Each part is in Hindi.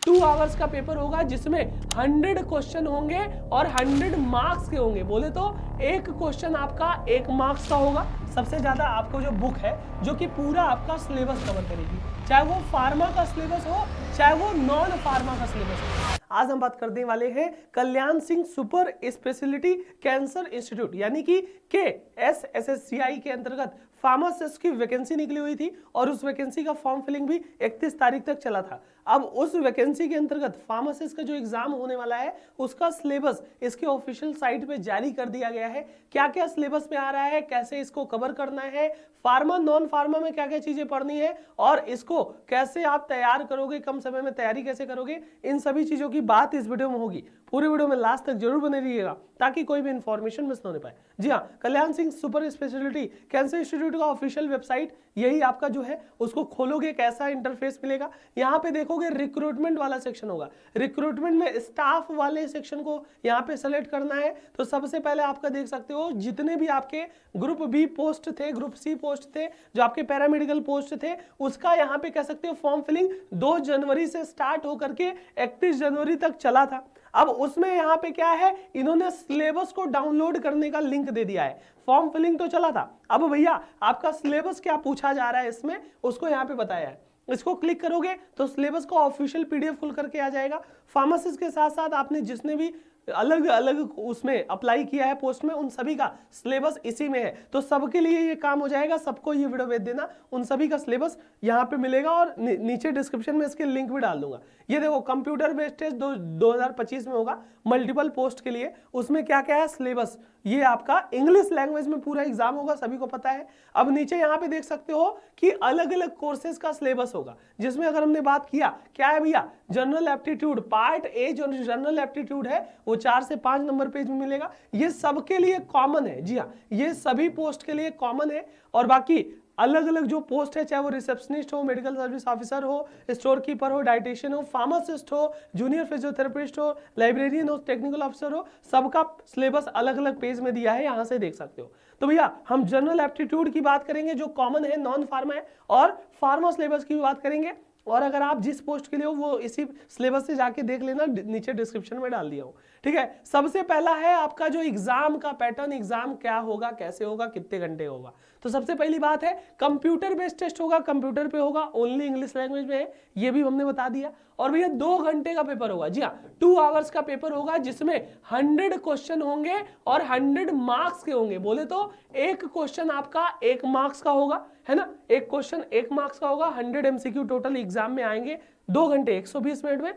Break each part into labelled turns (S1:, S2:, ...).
S1: 2 आवर्स का पेपर होगा जिसमें 100 क्वेश्चन होंगे और 100 मार्क्स के होंगे। बोले तो एक क्वेश्चन आपका 1 मार्क्स का होगा। सबसे ज्यादा आपको जो बुक है जो कि पूरा आपका सिलेबस कवर करेगी, चाहे वो फार्मा का सिलेबस हो चाहे वो नॉन फार्मा का सिलेबस हो। आज हम बात करने वाले हैं Kalyan Singh super speciality cancer institute यानी कि KSSSCI के अंतर्गत फार्मासिस्ट की वैकेंसी निकली हुई थी और उस वैकेंसी का फॉर्म फिलिंग भी 31 तारीख तक चला था। अब उस वैकेंसी के अंतर्गत फार्मासिस्ट का जो एग्जाम होने वाला है उसका सिलेबस इसके ऑफिशियल साइट पे जारी कर दिया गया है। क्या क्या सिलेबस में आ रहा है, कैसे इसको कवर करना है, फार्मा नॉन फार्मा में क्या क्या चीजें पढ़नी है और इसको कैसे आप तैयार करोगे, कम समय में तैयारी कैसे करोगे, इन सभी चीजों की बात इस वीडियो में होगी। पूरी वीडियो में लास्ट तक जरूर बने रहिएगा ताकि कोई भी इंफॉर्मेशन मिस ना होने पाए। जी हाँ, Kalyan Singh super speciality cancer institute का ऑफिशियल वेबसाइट यही आपका जो है उसको खोलोगे कैसा इंटरफेस मिलेगा। यहाँ पे देखोगे रिक्रूटमेंट वाला सेक्शन होगा। रिक्रूटमेंट में स्टाफ वाले सेक्शन को यहाँ पे सेलेक्ट करना है। तो सबसे पहले आपका देख सकते हो जितने भी आपके ग्रुप बी पोस्ट थे, ग्रुप सी पोस्ट थे, जो आपके पैरामेडिकल पोस्ट थे, उसका यहाँ पे कह सकते हो फॉर्म फिलिंग 2 जनवरी से स्टार्ट होकर के 31 जनवरी तक चला था। अब उसमें यहाँ पे क्या है, इन्होंने सिलेबस को डाउनलोड करने का लिंक दे दिया है। फॉर्म फिलिंग तो चला था, अब भैया आपका सिलेबस क्या पूछा जा रहा है इसमें उसको यहाँ पे बताया है। इसको क्लिक करोगे तो सिलेबस का ऑफिशियल PDF खुल करके आ जाएगा। फार्मासिस्ट के साथ साथ आपने जिसने भी अलग अलग उसमें अप्लाई किया है पोस्ट में, उन सभी का सिलेबस इसी में है। तो सबके लिए ये काम हो जाएगा, सबको ये वीडियो भेज देना, उन सभी का सिलेबस यहाँ पे मिलेगा और नीचे डिस्क्रिप्शन में इसके लिंक भी डाल दूंगा। ये देखो कंप्यूटर बेस्ड टेस्ट 2025 में होगा मल्टीपल पोस्ट के लिए। उसमें क्या क्या है सिलेबस, ये आपका इंग्लिश लैंग्वेज में पूरा एग्जाम होगा, सभी को पता है। अब नीचे यहाँ पे देख सकते हो कि अलग अलग कोर्सेज का सिलेबस होगा, जिसमें अगर हमने बात किया क्या है भैया, जनरल एप्टीट्यूड पार्ट ए जो जनरल एप्टीट्यूड है वो 4 से 5 नंबर पेज में मिलेगा। ये सबके लिए कॉमन है। जी हाँ, ये सभी पोस्ट के लिए कॉमन है। और बाकी अलग अलग जो पोस्ट है, चाहे वो रिसेप्शनिस्ट हो, मेडिकल सर्विस ऑफिसर हो, स्टोर कीपर हो, डाइटिशियन हो, फार्मासिस्ट हो, जूनियर फिजियोथेरेपिस्ट हो, लाइब्रेरियन हो, टेक्निकल ऑफिसर हो, सबका सिलेबस अलग अलग पेज में दिया है, यहां से देख सकते हो। तो भैया हम जनरल एप्टीट्यूड की बात करेंगे जो कॉमन है, नॉन फार्मा है, और फार्मा सिलेबस की भी बात करेंगे। और अगर आप जिस पोस्ट के लिए हो वो इसी सिलेबस से जाके देख लेना, नीचे डिस्क्रिप्शन में डाल दिया हो। ठीक है, सबसे पहला है आपका जो एग्जाम का पैटर्न, एग्जाम क्या होगा, कैसे होगा, कितने घंटे होगा। तो सबसे पहली बात है कंप्यूटर बेस्ड टेस्ट होगा, कंप्यूटर पे होगा, ओनली इंग्लिश लैंग्वेज में है, ये भी हमने बता दिया। और भैया 2 घंटे का पेपर होगा। जी हाँ, 2 आवर्स का पेपर होगा जिसमें 100 क्वेश्चन होंगे और 100 मार्क्स के होंगे। बोले तो एक क्वेश्चन आपका 1 मार्क्स का होगा, है ना, एक क्वेश्चन 1 मार्क्स का होगा। 100 MCQ टोटल एग्जाम में आएंगे। 2 घंटे 120 मिनट में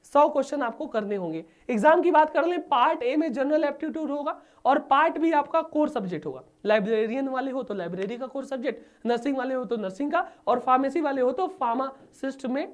S1: 100 क्वेश्चन आपको करने होंगे। एग्जाम की बात कर लें, पार्ट ए में जनरल एप्टीट्यूड होगा और पार्ट बी आपका कोर सब्जेक्ट होगा। लाइब्रेरियन वाले हो तो लाइब्रेरी का कोर सब्जेक्ट, नर्सिंग वाले हो तो नर्सिंग का, और फार्मेसी वाले हो तो फार्मासिस्ट में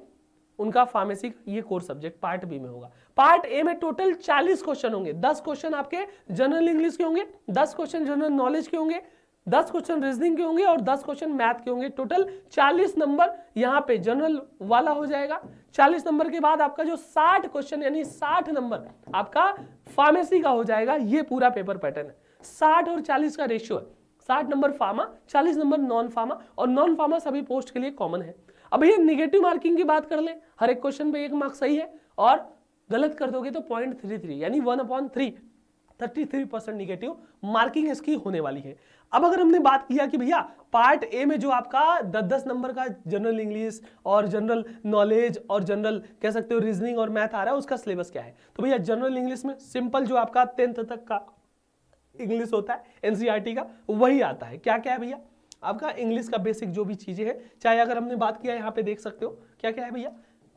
S1: उनका फार्मेसी ये कोर सब्जेक्ट पार्ट बी में होगा। पार्ट ए में टोटल 40 क्वेश्चन होंगे। 10 क्वेश्चन आपके जनरल इंग्लिश के होंगे, 10 क्वेश्चन जनरल नॉलेज के होंगे, 10 क्वेश्चन रीजनिंग के होंगे और 10 क्वेश्चन मैथ के होंगे। टोटल 40 नंबर यहाँ पे जनरल वाला हो जाएगा। 40 नंबर के बाद आपका जो 60 क्वेश्चन यानी 60 नंबर आपका फार्मेसी का हो जाएगा। ये पूरा पेपर पैटर्न है, 60 और 40 का रेशियो है। 60 number pharma, 40 number non pharma, और नॉन फार्मा सभी पोस्ट के लिए कॉमन है। अब ये निगेटिव मार्किंग की बात कर ले, हर एक क्वेश्चन पे 1 मार्क्स सही है और गलत कर दोगे तो 0.33 यानी 1/3 33% निगेटिव मार्किंग इसकी होने वाली है। अब अगर हमने बात किया कि भैया पार्ट ए में जो आपका 10-10 नंबर का जनरल इंग्लिश और जनरल नॉलेज और जनरल कह सकते हो रीजनिंग और मैथ आ रहा है, उसका सिलेबस क्या है। तो भैया जनरल इंग्लिश में सिंपल जो आपका 10th तक का इंग्लिश होता है NCERT का, वही आता है। क्या क्या है भैया, आपका इंग्लिश का बेसिक जो भी चीजें हैं, चाहे अगर हमने बात किया यहाँ पे देख सकते हो क्या क्या है भैया,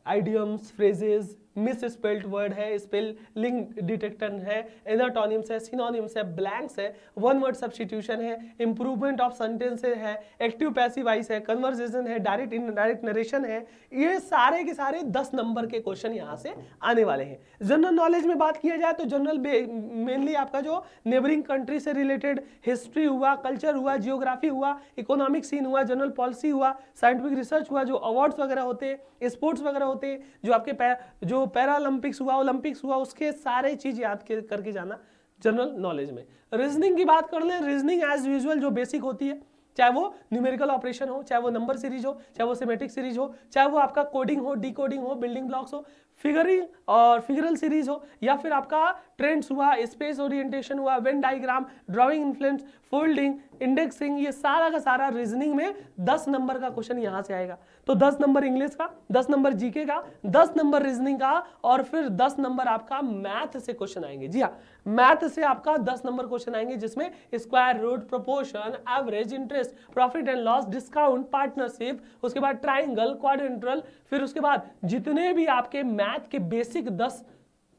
S1: idioms, phrases, miss spelled word है, स्पेलिंग डिटेक्टर है, एनाटोनिम्स है, सिनोनिम्स है, ब्लैंक्स है, वन वर्ड सब्स्टिट्यूशन है, इंप्रूवमेंट ऑफ सेंटेंस है, एक्टिव पैसिव वॉइस है, कन्वर्सेशन है, डायरेक्ट इनडायरेक्ट नरेशन है। ये सारे के सारे 10 नंबर के क्वेश्चन यहाँ से आने वाले हैं। जनरल नॉलेज में बात किया जाए तो जनरल मेनली आपका जो नेबरिंग कंट्री से रिलेटेड हिस्ट्री हुआ, कल्चर हुआ, जियोग्राफी हुआ, इकोनॉमिक सीन हुआ, जनरल पॉलिसी हुआ, साइंटिफिक रिसर्च हुआ, जो अवार्ड्स वगैरह होते हैं, स्पोर्ट्स वगैरह होते हैं, जो आपके जो पैरालंपिक्स हुआ, ओलंपिक्स हुआ, उसके सारे चीज याद करके जाना जनरल नॉलेज में। रीजनिंग की बात कर ले, रीजनिंग एज यूजुअल जो बेसिक होती है, चाहे वो न्यूमेरिकल ऑपरेशन हो, चाहे वो नंबर सीरीज हो, चाहे वो सिमेट्रिक सीरीज हो, चाहे वो आपका कोडिंग हो, डिकोडिंग हो, बिल्डिंग ब्लॉक्स हो, फिगरिंग और फिगरल सीरीज हो, या फिर आपका ट्रेंड्स हुआ, स्पेस ओरिएंटेशन हुआ, Venn diagram, drawing influence, folding, indexing, ये सारा का सारा रीजनिंग में 10 नंबर का क्वेश्चन यहां से आएगा। तो 10 नंबर इंग्लिश का, 10 नंबर जीके का, 10 नंबर रीजनिंग का, और फिर 10 नंबर आपका मैथ से क्वेश्चन आएंगे। जी हाँ, मैथ से आपका 10 नंबर क्वेश्चन आएंगे, जिसमें square root, proportion, average, interest, profit and loss, discount, partnership, उसके बाद ट्राइंगल, क्वाड्रेंट्रल, फिर उसके बाद जितने भी आपके मैथ के बेसिक 10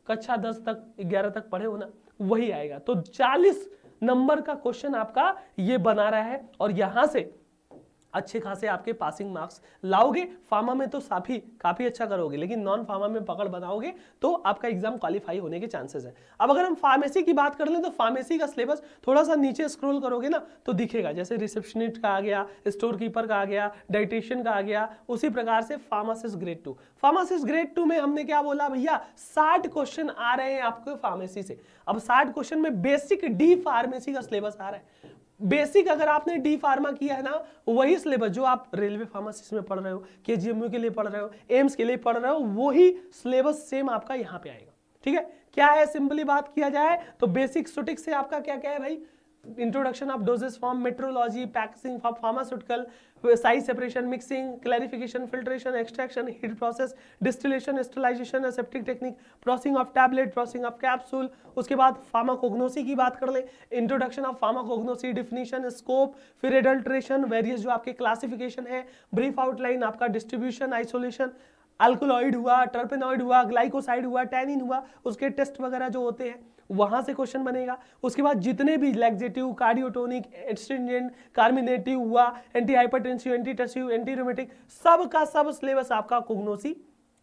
S1: कक्षा 10 तक 11 तक पढ़े हो ना, वही आएगा। तो 40 नंबर का क्वेश्चन आपका ये बना रहा है, और यहां से अच्छे खासे आपके पासिंग मार्क्स लाओगे। फार्मा में तो काफी अच्छा करोगे, लेकिन नॉन फार्मा में पकड़ बनाओगे तो आपका एग्जाम क्वालिफाई होने के चांसेस है। अब अगर हम फार्मेसी की बात कर लें तो फार्मेसी का सिलेबस थोड़ा सा नीचे स्क्रॉल करोगे ना तो दिखेगा, जैसे रिसेप्शनिस्ट का आ गया, स्टोर कीपर का आ गया, डाइटिशियन का आ गया, उसी प्रकार से फार्मासिस्ट ग्रेड 2। फार्मासिस्ट ग्रेड 2 में हमने क्या बोला भैया, 60 क्वेश्चन आ रहे हैं आपको फार्मेसी से। अब 60 क्वेश्चन में बेसिक डी फार्मेसी का सिलेबस आ रहा है। बेसिक अगर आपने डी फार्मा किया है ना, वही सिलेबस जो आप रेलवे फार्मासिस्ट में पढ़ रहे हो, केजीएमयू के लिए पढ़ रहे हो, एम्स के लिए पढ़ रहे हो, वही सिलेबस सेम आपका यहाँ पे आएगा। ठीक है, क्या है, सिंपली बात किया जाए तो बेसिक स्टैटिस्टिक्स से आपका क्या क्या है भाई, introduction of dosage form, metrology, packaging for pharmaceutical, size separation, mixing, clarification, filtration, extraction, heat process, distillation, sterilization, aseptic technique, processing of tablet, processing of capsule. उसके बाद फार्माकोग्नोसी की बात कर ले, introduction of pharmacognosy, definition, scope, फिर एडल्ट्रेशन, वेरियस जो आपके क्लासिफिकेशन है, ब्रीफ आउटलाइन आपका डिस्ट्रीब्यूशन, आइसोलेशन, अल्कोलॉइड हुआ, टर्पेनॉइड हुआ, ग्लाइकोसाइड हुआ, टैनिन हुआ, उसके टेस्ट वगैरह जो होते हैं वहां से क्वेश्चन बनेगा। उसके बाद जितने भी लैक्सेटिव, कार्डियोटोनिक, एस्ट्रिंजेंट, कार्मिनेटिव हुआ, anti hypertensive, anti tussive, anti rheumatic, सब का सब सिलेबस आपका कोग्नोसी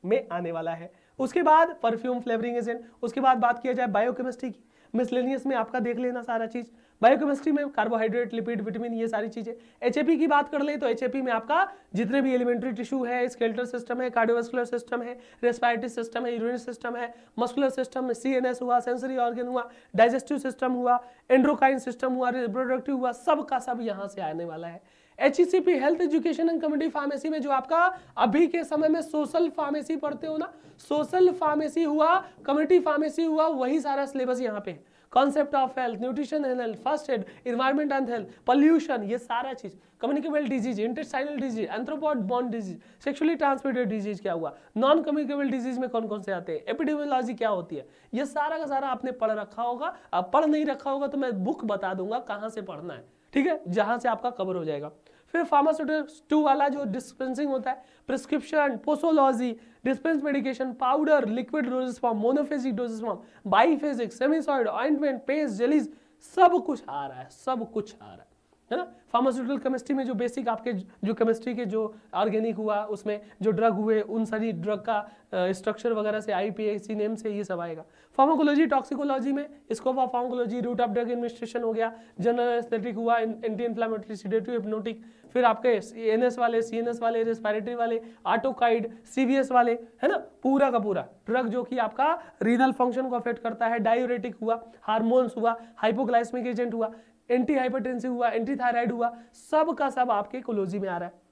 S1: में आने वाला है। उसके बाद परफ्यूम, फ्लेवरिंग एजेंट, उसके बाद बात किया जाए बायोकेमिस्ट्री की, मिसलेनियस में आपका देख लेना सारा चीज। बायोकेमिस्ट्री में कार्बोहाइड्रेट, लिपिड, विटामिन, ये सारी चीजें। एचएपी की बात कर ले तो एचएपी में आपका जितने भी एलिमेंट्री टिश्यू है, स्केलेटल सिस्टम है, कार्डियोवास्कुलर सिस्टम है, रेस्पिरेटरी सिस्टम है, यूरिनरी सिस्टम है, मस्कुलर सिस्टम में सीएनएस हुआ, सेंसरी ऑर्गन हुआ, डाइजेस्टिव सिस्टम हुआ, एंड्रोक्राइन सिस्टम हुआ, रिप्रोडक्टिव हुआ, सब का सब यहाँ से आने वाला है। HECP health education and community pharmacy में जो आपका अभी के समय में सोशल फार्मेसी पढ़ते हो ना, सोशल फार्मेसी हुआ, कम्युनिटी फार्मेसी हुआ, वही सारा सिलेबस यहाँ पे है। Concept of health, nutrition and health, first aid, environment and health, pollution, ये सारा चीज, communicable disease, intestinal disease, arthropod borne disease, sexually transmitted disease क्या हुआ, नॉन कम्युनिकेबल डिजीज में कौन कौन से आते हैं, एपिडेमियोलॉजी क्या होती है, ये सारा का सारा आपने पढ़ रखा होगा। अब पढ़ नहीं रखा होगा तो मैं बुक बता दूंगा कहाँ से पढ़ना है, ठीक है, जहां से आपका कवर हो जाएगा। फिर फार्मास्यूटिक्स 2 वाला जो डिस्पेंसिंग होता है, prescription, posology, dispense medication, powder, liquid doses form, monophasic doses form, biphasic, semisolid, ointment, paste, jellies, सब कुछ आ रहा है, सब कुछ आ रहा है ना। फार्मास्यूटिकल केमिस्ट्री में जो बेसिक आपके जो केमिस्ट्री के जो ऑर्गेनिक हुआ, उसमें जो ड्रग हुए, उन सारी ड्रग का स्ट्रक्चर वगैरह से, IPAC नेम से ये सब आएगा। फार्माकोलॉजी, टॉक्सिकोलॉजी में scope of pharmacology, route of drug administration हो गया, जनरल एस्थेटिक हुआ, एंटी इन्फ्लेमेटरी, सिडेटिव, हिप्नोटिक, फिर आपके ANS वाले, CNS वाले, रेस्पिरेटरी वाले, ऑटोकाइड, CVS वाले, है ना, पूरा का पूरा ड्रग जो कि आपका रीनल फंक्शन को अफेक्ट करता है, डायूरेटिक हुआ, हार्मोन्स हुआ, हाइपोग्लाइसेमिक एजेंट हुआ, एंटी हाइपरटेंसिव हुआ, एंटी थायराइड हुआ, सब का सब आपके कोलॉजी में आ रहा है।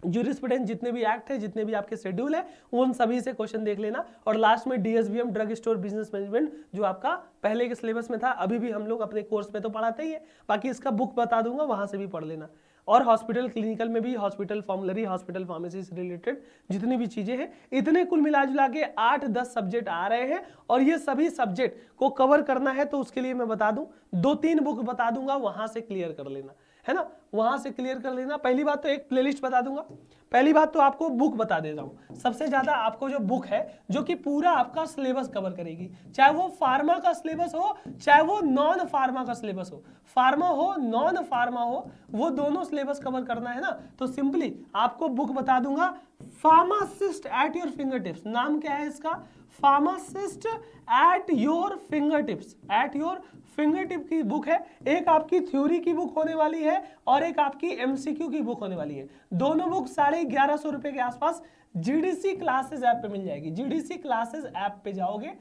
S1: ज्यूरिस्प्रूडेंस जितने भी एक्ट है, जितने भी आपके शेड्यूल है, उन सभी से क्वेश्चन देख लेना। और लास्ट में DSBM, drug store business management, जो आपका पहले के सिलेबस में था, अभी भी हम लोग अपने कोर्स में तो पढ़ाते ही है, बाकी इसका बुक बता दूंगा, वहां से भी पढ़ लेना। और हॉस्पिटल क्लिनिकल में भी हॉस्पिटल फॉर्मुलरी, हॉस्पिटल फार्मेसी से रिलेटेड जितनी भी चीजें हैं, इतने कुल मिला जुला के 8-10 सब्जेक्ट आ रहे हैं। और ये सभी सब्जेक्ट को कवर करना है तो उसके लिए मैं बता दूं, 2-3 बुक बता दूंगा, वहां से क्लियर कर लेना, है ना, वहां से क्लियर कर लेना। पहली बात तो एक प्लेलिस्ट बता दूंगा, पहली बात तो आपको बुक बता देता हूं। सबसे ज्यादा आपको जो बुक है जो कि पूरा आपका सिलेबस कवर करेगी, चाहे वो फार्मा का सिलेबस हो, चाहे वो नॉन फार्मा का सिलेबस हो, फार्मा हो नॉन फार्मा हो, वो दोनों सिलेबस कवर करना है ना, तो सिंपली आपको बुक बता दूंगा, pharmacist at your finger tips. नाम क्या है इसका, pharmacist at your finger tips, at your finger tip की बुक है। एक आपकी थ्योरी की बुक होने वाली है और एक आपकी MCQ की बुक होने वाली है। दोनों बुक 1150 रुपए के आसपास GDC क्लासेस ऐप पे मिल जाएगी। GDC क्लासेस ऐप पे जाओगे,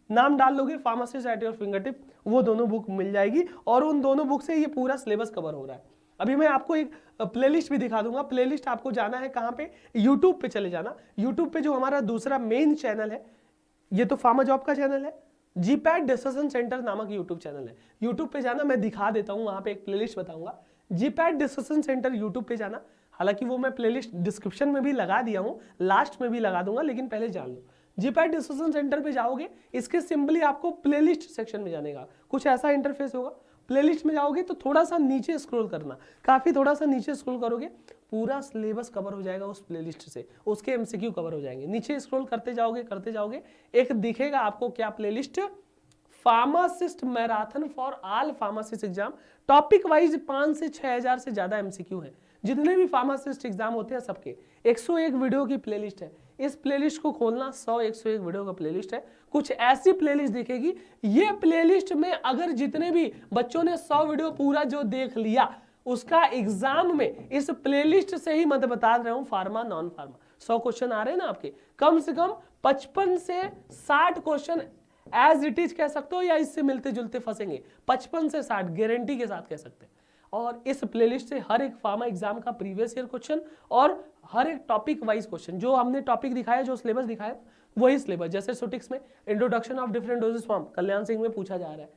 S1: नाम डाल लोगे pharmacist at your finger tip, वो दोनों बुक मिल जाएगी और उन दोनों बुक से ये पूरा सिलेबस कवर हो रहा है। अभी मैं आपको एक प्लेलिस्ट भी दिखा दूंगा। प्लेलिस्ट आपको जाना है कहाँ पे, यूट्यूब पे चले जाना। यूट्यूब पे जो हमारा दूसरा मेन चैनल है, ये तो फार्मा जॉब का चैनल है। जीपैट डिस्कशन सेंटर नामक यूट्यूब चैनल है, यूट्यूब पे जाना, मैं दिखा देता हूँ, वहां पे एक प्लेलिस्ट बताऊंगा, जीपैट डिस्कशन सेंटर यूट्यूब पे जाना। हालांकि वो मैं प्लेलिस्ट डिस्क्रिप्शन में भी लगा दिया हूँ, लास्ट में भी लगा दूंगा, लेकिन पहले जान लो। जीपैट डिस्कशन सेंटर पे जाओगे, इसके सिंपली आपको प्लेलिस्ट सेक्शन में जाने का कुछ ऐसा इंटरफेस होगा। प्लेलिस्ट में जाओगे तो थोड़ा सा नीचे स्क्रॉल करना, काफी थोड़ा सा नीचे स्क्रॉल करोगे, पूरा सिलेबस कवर हो जाएगा उस प्लेलिस्ट से, उसके एमसीक्यू कवर हो जाएंगे। नीचे स्क्रॉल करते जाओगे, एक दिखेगा आपको क्या playlist, pharmacist marathon for all pharmacist exam, topic wise 5 से 6,000 से ज्यादा एमसीक्यू है, जितने भी फार्मासिस्ट एग्जाम होते हैं सबके। 101 वीडियो की प्लेलिस्ट है, इस प्लेलिस्ट को खोलना, 101 वीडियो का प्लेलिस्ट है, कुछ ऐसी प्लेलिस्ट दिखेगी। ये प्लेलिस्ट में अगर जितने भी बच्चों ने 100 वीडियो पूरा जो देख लिया, उसका एग्जाम में इस प्लेलिस्ट से ही मैं बता रहा हूं, फार्मा नॉन फार्मा 100 क्वेश्चन आ रहे हैं ना आपके, कम से कम 55 से 60 क्वेश्चन एज इट इज कह सकते हो, या इससे मिलते जुलते फंसेंगे, 55 से 60 गारंटी के साथ कह सकते हैं। और इस प्लेलिस्ट से हर एक फार्मा एग्जाम का प्रीवियस ईयर क्वेश्चन और हर एक टॉपिक वाइज क्वेश्चन, जो हमने टॉपिक दिखाया, जो सिलेबस दिखाया, वही सिलेबस। जैसे सुटिक्स में introduction of different doses form Kalyan Singh में पूछा जा रहा है,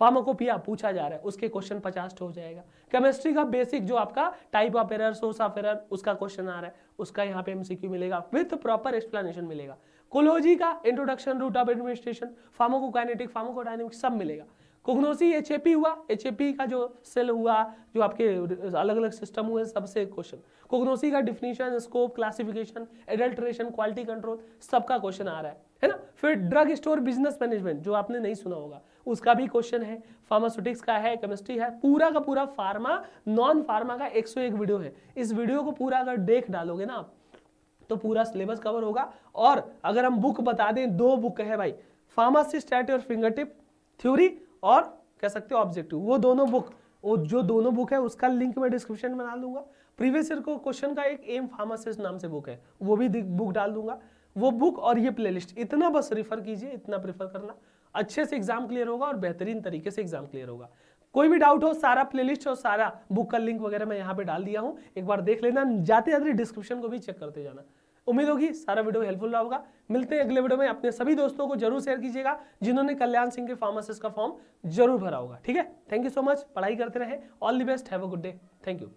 S1: फार्माकोपिया पूछा जा रहा है, उसके क्वेश्चन 50 हो जाएगा। केमिस्ट्री का बेसिक जो आपका type of error, source of error, उसका क्वेश्चन आ रहा है, उसका यहाँ पे एमसीक्यू मिलेगा विथ प्रॉपर एक्सप्लेनेशन मिलेगा। कोलोजी का introduction, route of administration, pharmacokinetic, pharmacodynamic सब मिलेगा। कोग्नोसी एचएपी हुआ, एचएपी का जो सेल हुआ, जो आपके अलग अलग सिस्टम हुए, सबसे क्वेश्चन। कोग्नोसी का definition, scope, classification, adulteration, quality control, सबका क्वेश्चन आ रहा है ना। फिर ड्रग स्टोर बिजनेस मैनेजमेंट, जो आपने नहीं सुना होगा, उसका भी क्वेश्चन है। फार्मास्यूटिक्स का है, केमिस्ट्री है, पूरा का पूरा फार्मा नॉन फार्मा का 101 वीडियो है। इस वीडियो को पूरा अगर देख डालोगे ना आप, तो पूरा सिलेबस कवर होगा। और अगर हम बुक बता दें, 2 बुक है भाई, फार्मासिस्ट एट योर फिंगरटिप, थ्योरी और कह सकते हो ऑब्जेक्टिव, वो दोनों बुक, वो जो दोनों बुक है उसका लिंक मैं डिस्क्रिप्शन में डाल दूंगा। प्रीवियस ईयर को क्वेश्चन का एक एम फार्मासिस्ट नाम से बुक है, वो भी बुक डाल दूंगा। वो बुक और ये प्लेलिस्ट, इतना बस रेफर कीजिए, इतना प्रेफर करना, अच्छे से एग्जाम क्लियर होगा और बेहतरीन तरीके से एग्जाम क्लियर होगा। कोई भी डाउट हो, सारा प्लेलिस्ट और सारा बुक का लिंक वगैरह मैं यहाँ पे डाल दिया हूँ, एक बार देख लेना, जाते जाते डिस्क्रिप्शन को भी चेक करते जाना। उम्मीद होगी सारा वीडियो हेल्पफुल रहा होगा। मिलते हैं अगले वीडियो में, अपने सभी दोस्तों को जरूर शेयर कीजिएगा जिन्होंने कल्याण सिंह के फार्मासिस्ट का फॉर्म जरूर भरा होगा। ठीक है, थैंक यू सो मच, पढ़ाई करते रहे, all the best, have a good day, thank you.